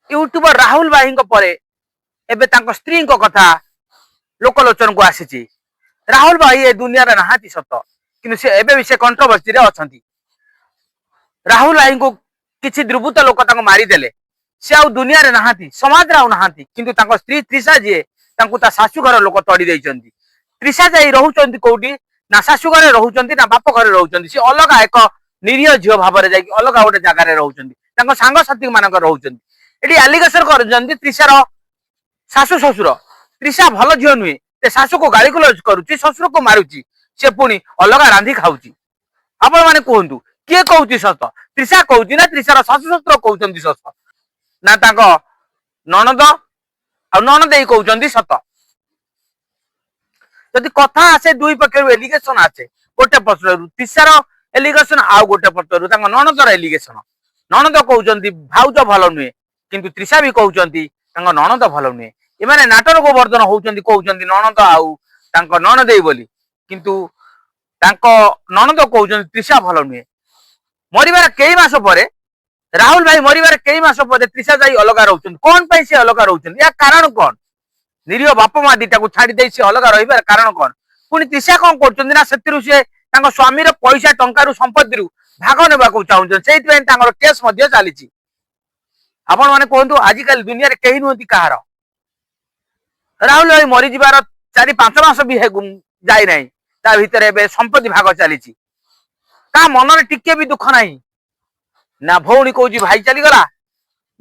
YouTuber Rahul भाई परे एबे तांको स्त्री को कथा लोकलोचन को आसी। राहुल भाई ए दुनिया रे नहाती सत कि से एबे भी से कंट्रोवर्सी रे अछंती। राहुल भाई को किछि दुर्बृत्त लोक तांको मारी देले से आ दुनिया रे नहाती समाज रे आ नहाती किंतु तांको स्त्री त्रिषा जे तांको ता सासु घर लोक तड़ी दैचंती। त्रिषा जाई रहउचंती कोठी ना सासु घरे रहउचंती ना बाप घरे रहउचंती से अलगा एक निरीह झियो भाव रे जाई अलगा गोटे जगह रे रहउचंती तांको सांग साथी मानक रहउचंती। एडी एलिगेशन करजंती त्रिषार सासु ससुर त्रिषा भल झियो नुहे ते सासु को गाली गुलज करूची ससुर को मारुची से पुणी अलगा रांधी खाऊची। आपण माने कहंतु किए कहूची सत त्रिषा कहूची ना त्रिषार सासु ससुर कहउचंती सत ना तांको ननद आ ननदेई कहउचंती सत। जदि कथा आसे दुई पक्षर एलिगेशन आसे गोटे पक्षर त्रिषार एलिगेशन आ गोटे पक्षर तांको ननदर एलिगेशन ननद कहउचंती भाउज भल नुहे किंतु त्रिषा भी कहउचंती तांको ननद भल नुहे। एमाने नाटर गोवर्धन होउचंती कहउचंती ननद आउ तांको ननदेई बोली किंतु तांको ननद कहउचंती त्रिषा भल नुहे। मरिबार कई मास परे राहुल भाई मरिबार कई मास परे त्रिषा जाई अलगा रहउचंती कोन पई से अलगा रहउचंती या कारण कोन निरीह बाप मा दिटा को छाड़ी दे से अलगा रहिबार कारण कोन पुनी त्रिषा कोन करचंती ना सेतिरु से तांको स्वामी रे पैसा टंका रु संपत्ति रु भाग नेबा को चाहुचंती सेति पई तांकर केस मध्ये चालीची। आपण माने कहंतु आजि काल दुनिया रे केही नोती कहार राहुल भाई मरी जिबार 4-5 मास भी जाई नाही ता भीतर एबे संपत्ति भाग चालीची का मन रे टिके भी दुख नाही ना भौणी कहूची भाई चली गला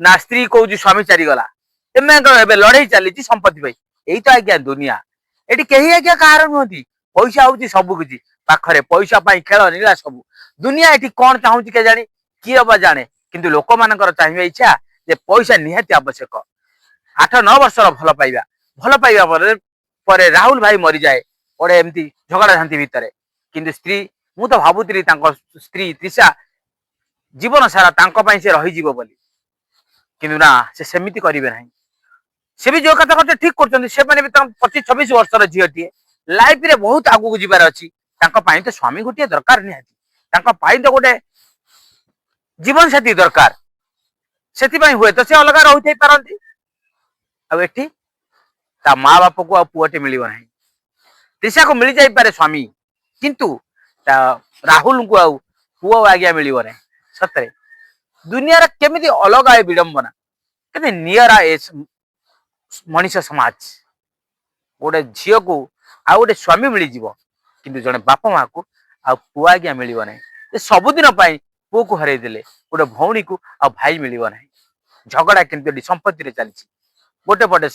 ना स्त्री कहूची स्वामी चली गला एमे एबे लड़ाई चालीची संपत्ति भाई एई तो आज्ञा दुनिया एटी केही आज्ञा कहार नोती पैसा होची सब किछि पाखरे पैसा पाई खेल नीला सब दुनिया एटी कोन चाहूची के जानी किए बा जाने किंतु लोक मानकर चाहिबा इच्छा जे पैसा निहाती आवश्यक 8-9 वर्षर भल पाइबा परे राहुल भाई मरी जाए ओडे एमती झगड़ा झांती भितरे किंतु स्त्री मु तो भाबुतरी तांको स्त्री त्रिषा जीवन सारा तांको पई से रही जीवो बोली किंतु ना से सेमिति करिवे नाही। से भी जो कथा कहते ठीक करछन्ती से माने भी 25-26 वर्षर झियटी लाइफ रे बहुत आगु को जिबार अछि तांको पई तो स्वामी गोटे दरकार निहाती तांको पई तो गोटे जीवन साथी दरकार सेति पई हुए तो से अलगा रहुथै पारंती आ एठी ता माँ बाप को पुअटे मिलिବ ନାହିଁ त्रिषा को मिल जाई पारे स्वामी किंतु ता राहुल को पुओ आज्ञा मिलिବ ନାହିଁ। सतरे दुनिया रे केमिति अलग आए विडंबना केते नियरा ए मनीष समाज गोटे झियो को आ गोटे स्वामी मिली जीवो किंतु जने बाप माँ को आ पुओ आज्ञा मिलिବ ନାହିଁ ए सब दिन पई पुओ को हरै देले गोटे भौणी को आ भाई मिलिବ ନାହିଁ। झगड़ा किंतु संपत्ति रे चलीची गोटे पटे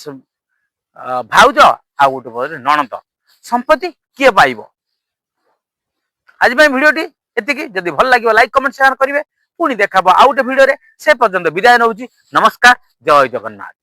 भाउज आ गोटे पटे ननद संपत्ति किए पाइबो। आज भिडियोटी एतिकी जदि भल लागिबो लाइक कमेंट शेयर करिवे पुणी देखाबो आ गोटे भिडियो रे से पर्यंत विदाय नउची नमस्कार जय जगन्नाथ।